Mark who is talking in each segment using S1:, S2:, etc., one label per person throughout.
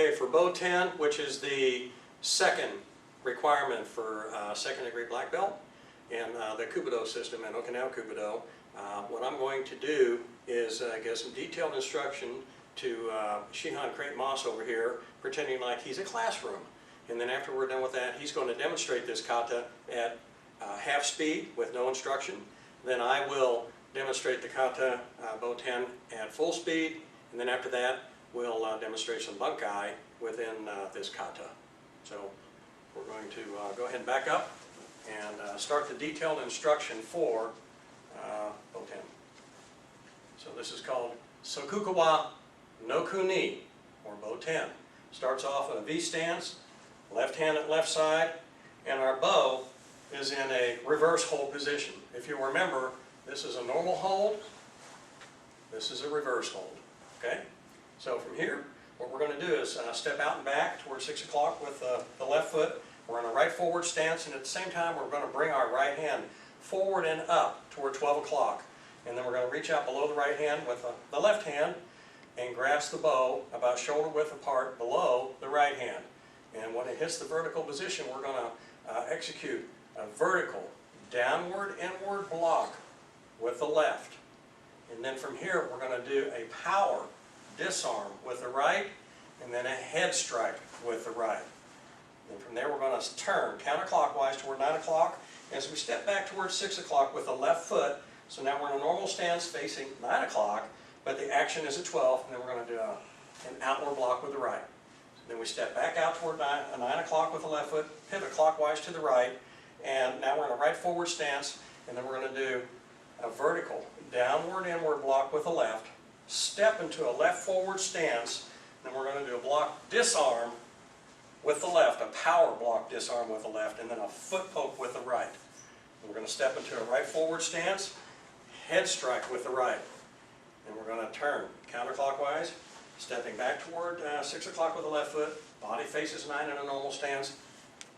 S1: Okay, for bow 10, which is the second requirement for second degree black belt in the Kobudo system and Okinawa Kobudo, what I'm going to do is give some detailed instruction to Shihan Crate Moss over here, pretending like he's a classroom. And then after we're done with that, he's going to demonstrate this kata at half speed with no instruction. Then I will demonstrate the kata bow 10 at full speed, and then after that we'll demonstrate some bunkai within this kata. So we're going to go ahead and back up and start the detailed instruction for bow 10. So this is called Sakugawa no Kuni, or bow 10. Starts off in a V stance, left hand at left side, and our bow is in a reverse hold position. If you remember, this is a normal hold, this is a reverse hold. Okay? So from here, what we're going to do is step out and back towards 6 o'clock with the left foot. We're in a right forward stance, and at the same time we're going to bring our right hand forward and up toward 12 o'clock. And then we're going to reach out below the right hand with the left hand and grasp the bow about shoulder width apart below the right hand. And when it hits the vertical position, we're going to execute a vertical downward inward block with the left. And then from here we're going to do a power disarm with the right, and then a head strike with the right. And from there we're going to turn counterclockwise toward 9 o'clock as we step back towards 6 o'clock with the left foot. So now we're in a normal stance facing 9 o'clock, but the action is at 12, and then we're going to do an outward block with the right. Then we step back out toward 9 o'clock with the left foot, pivot clockwise to the right, and now we're in a right forward stance, and then we're going to do a vertical downward inward block with the left, step into a left forward stance, then we're going to do a block disarm with the left, a power block disarm with the left, and then a foot poke with the right. And we're going to step into a right forward stance, head strike with the right, and we're going to turn counterclockwise, stepping back toward 6 o'clock with the left foot, body faces 9 in a normal stance,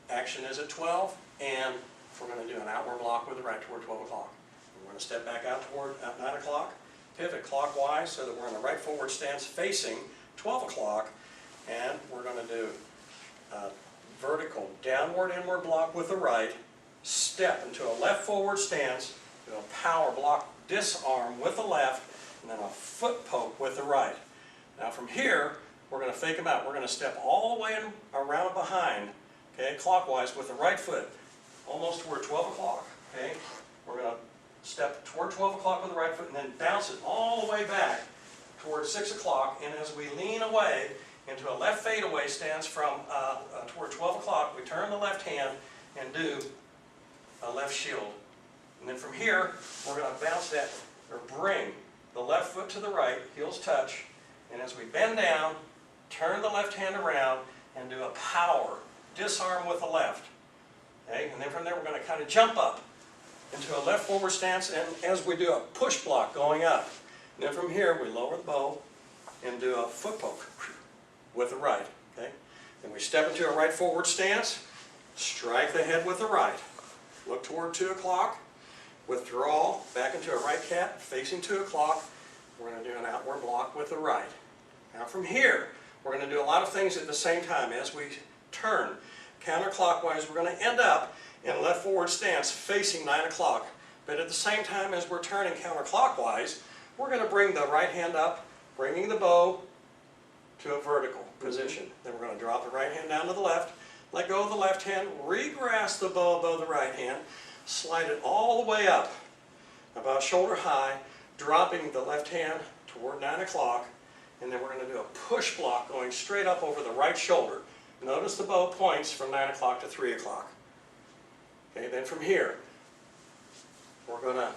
S1: action is at 12, and we're going to do an outward block with the right toward 12 o'clock. We're going to step back out toward 9 o'clock, pivot clockwise so that we're in a right forward stance facing 12 o'clock, and we're going to do a vertical downward inward block with the right, step into a left forward stance, do a power block disarm with the left, and then a foot poke with the right. Now from here, we're going to fake them out. We're going to step all the way around behind, okay, clockwise with the right foot, almost toward 12 o'clock. Okay, we're going to step toward 12 o'clock with the right foot and then bounce it all the way back toward 6 o'clock. And as we lean away into a left fadeaway stance from toward 12 o'clock, we turn the left hand and do a left shield. And then from here, we're going to bounce that, or bring the left foot to the right, heels touch, and as we bend down, turn the left hand around and do a power disarm with the left. Okay? And then from there we're going to kind of jump up into a left forward stance, and as we do a push block going up. And then from here we lower the bow and do a foot poke with the right. Okay? Then we step into a right forward stance, strike the head with the right. Look toward 2 o'clock, withdraw back into a right cat facing 2 o'clock. We're going to do an outward block with the right. Now from here, we're going to do a lot of things at the same time. As we turn counterclockwise, we're going to end up in a left forward stance facing 9 o'clock. But at the same time as we're turning counterclockwise, we're going to bring the right hand up, bringing the bow to a vertical position. Then we're going to drop the right hand down to the left, let go of the left hand, re-grasp the bow above the right hand, slide it all the way up, about shoulder high, dropping the left hand toward 9 o'clock, and then we're going to do a push block going straight up over the right shoulder. Notice the bow points from 9 o'clock to 3 o'clock. Okay, then from here, we're going to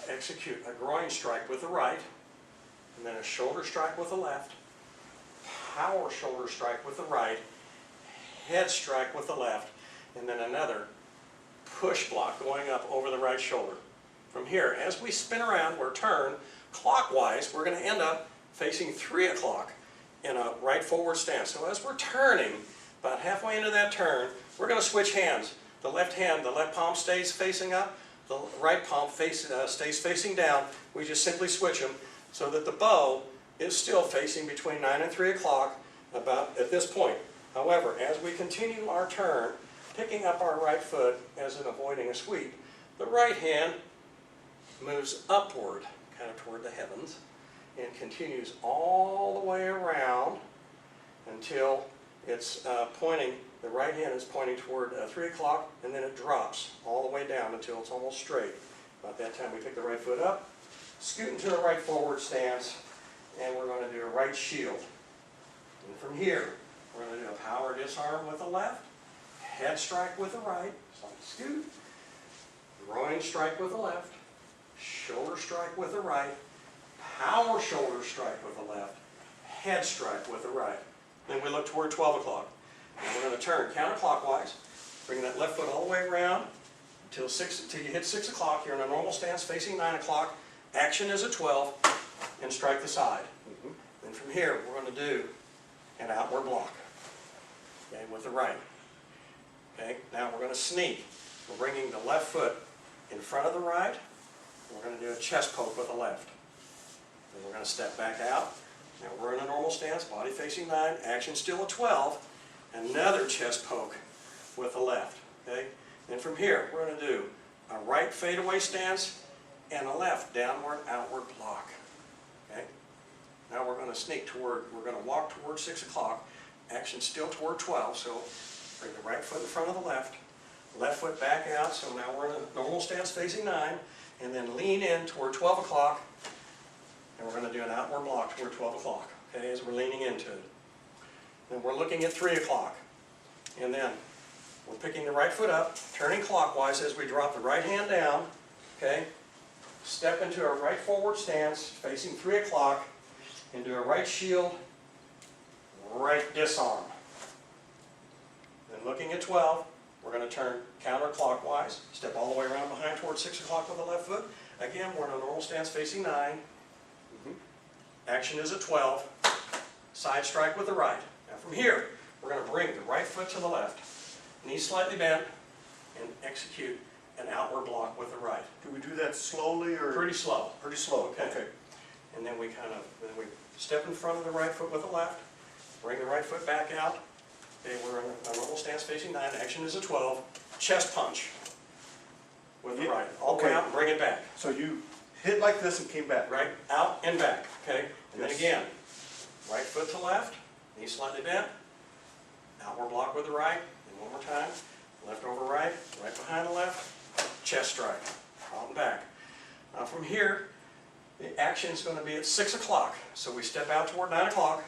S1: execute a groin strike with the right, and then a shoulder strike with the left, power shoulder strike with the right, head strike with the left, and then another push block going up over the right shoulder. From here, as we spin around, we're turned clockwise, we're going to end up facing 3 o'clock in a right forward stance. So as we're turning, about halfway into that turn, we're going to switch hands. The left hand, the left palm stays facing up, the right palm stays facing down. We just simply switch them so that the bow is still facing between 9 and 3 o'clock, about at this point. However, as we continue our turn, picking up our right foot as in avoiding a sweep, the right hand moves upward, kind of toward the heavens, and continues all the way around until it's pointing, the right hand is pointing toward 3 o'clock, and then it drops all the way down until it's almost straight. About that time we pick the right foot up, scoot into a right forward stance, and we're going to do a right shield. And from here, we're going to do a power disarm with the left, head strike with the right, so scoot, groin strike with the left, shoulder strike with the right, power shoulder strike with the left, head strike with the right. Then we look toward 12 o'clock. And we're going to turn counterclockwise, bring that left foot all the way around until you hit 6 o'clock. You're in a normal stance facing 9 o'clock. Action is at 12, and strike the side. Then from here, we're going to do an outward block, okay, with the right. Okay, now we're going to sneak. We're bringing the left foot in front of the right. We're going to do a chest poke with the left. Then we're going to step back out. Now we're in a normal stance, body facing 9, action still at 12. Another chest poke with the left. Okay? Then from here, we're going to do a right fadeaway stance and a left downward outward block. Okay? Now we're going to sneak toward, we're going to walk toward 6 o'clock, action still toward 12, so bring the right foot in front of the left foot back out, so now we're in a normal stance facing 9, and then lean in toward 12 o'clock, and we're going to do an outward block toward 12 o'clock, okay, as we're leaning into it. Then we're looking at 3 o'clock, and then we're picking the right foot up, turning clockwise as we drop the right hand down, okay, step into a right forward stance facing 3 o'clock, and do a right shield, right disarm. Then looking at 12, we're going to turn counterclockwise, step all the way around behind towards 6 o'clock with the left foot. Again, we're in a normal stance facing 9. Action is at 12. Side strike with the right. Now from here, we're going to bring the right foot to the left, knees slightly bent, and execute an outward block with the right.
S2: Do we do that slowly or?
S1: Pretty slow.
S2: Pretty slow,
S1: Okay.
S2: okay.
S1: And then we step in front of the right foot with the left, bring the right foot back out. Okay, we're in a normal stance facing 9, action is at 12, chest punch with the right. All the way out and bring it back.
S2: So you hit like this and came back.
S1: Right, out and back, okay? And then
S2: Yes.
S1: again, right foot to left, knee slightly bent, outward block with the right, and one more time, left over right, right behind the left, chest strike, out and back. Now from here, the action is going to be at 6 o'clock, so we step out toward 9 o'clock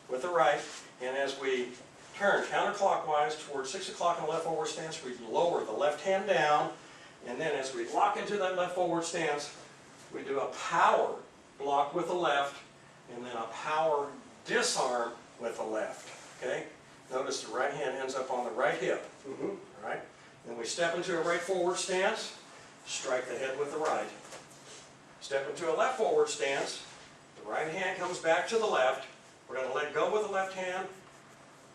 S1: with the right, and as we turn counterclockwise toward 6 o'clock in the left forward stance, we lower the left hand down, and then as we lock into that left forward stance, we do a power block with the left, and then a power disarm with the left, okay? Notice the right hand ends up on the right hip, all right? Then we step into a right forward stance, strike the head with the right. Step into a left forward stance, the right hand comes back to the left, we're going to let go with the left hand,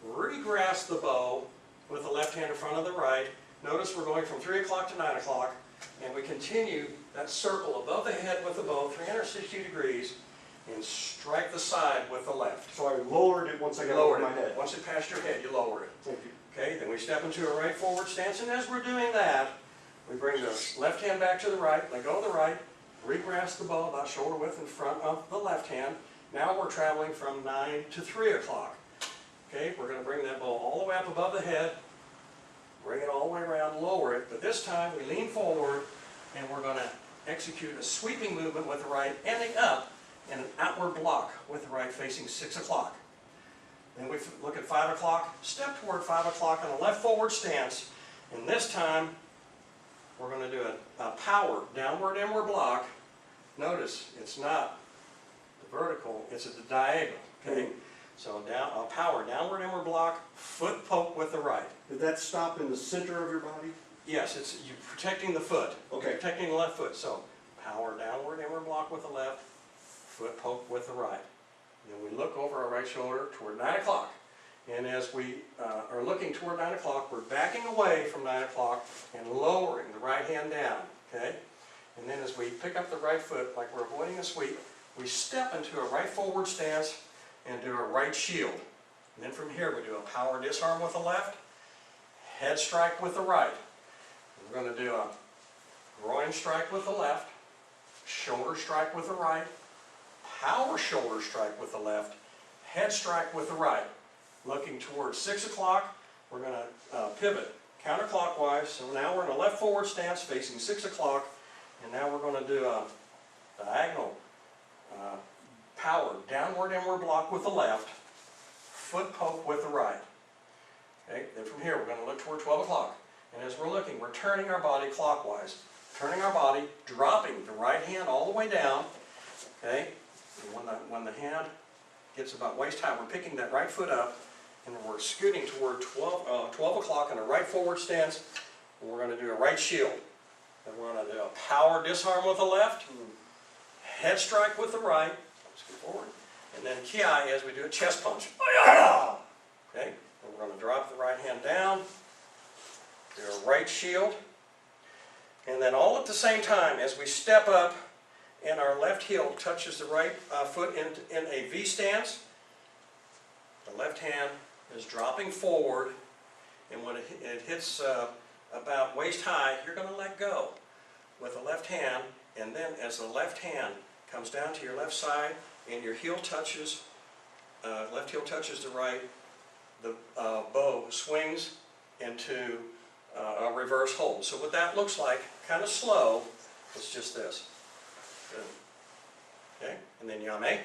S1: re-grasp the bow with the left hand in front of the right. Notice we're going from 3 o'clock to 9 o'clock, and we continue that circle above the head with the bow, 360 degrees, and strike the side with the left.
S2: So I lowered it once I got over my head.
S1: Once it passed your head, you lower it.
S2: Thank you.
S1: Okay, then we step into a right forward stance, and as we're doing that, we bring the left hand back to the right, let go of the right, re-grasp the bow about shoulder width in front of the left hand. Now we're traveling from 9 to 3 o'clock. Okay, we're going to bring that bow all the way up above the head, bring it all the way around, lower it, but this time we lean forward, and we're going to execute a sweeping movement with the right, ending up in an outward block with the right facing 6 o'clock. Then we look at 5 o'clock, step toward 5 o'clock on a left forward stance, and this time we're going to do a power downward inward block. Notice it's not the vertical, it's at the diagonal, okay? So down, a power downward inward block, foot poke with the right.
S2: Did that stop in the center of your body?
S1: Yes, it's you're protecting the foot.
S2: Okay.
S1: You're protecting the left foot. So power downward inward block with the left, foot poke with the right. Then we look over our right shoulder toward 9 o'clock. And as we are looking toward 9 o'clock, we're backing away from 9 o'clock and lowering the right hand down, okay? And then as we pick up the right foot, like we're avoiding a sweep, we step into a right forward stance and do a right shield. And then from here we do a power disarm with the left, head strike with the right. We're going to do a groin strike with the left, shoulder strike with the right, power shoulder strike with the left, head strike with the right. Looking towards 6 o'clock, we're going to pivot counterclockwise. So now we're in a left forward stance facing 6 o'clock, and now we're going to do a diagonal power downward inward block with the left, foot poke with the right. Okay, then from here we're going to look toward 12 o'clock. And as we're looking, we're turning our body clockwise. Turning our body, dropping the right hand all the way down. Okay, and when the hand gets about waist high, we're picking that right foot up, and we're scooting toward 12 o'clock in a right forward stance. And we're going to do a right shield. Then we're going to do a power disarm with the left, head strike with the right, scoot forward, and then ki as we do a chest punch. Okay, and we're going to drop the right hand down, do a right shield, and then all at the same time as we step up and our left heel touches the right foot in a V stance, the left hand is dropping forward, and when it hits about waist high, you're going to let go with the left hand, and then as the left hand comes down to your left side and your heel touches, left heel touches the right, the bow swings into a reverse hold. So what that looks like, kind of slow, it's just this. Good. Okay, and then yame.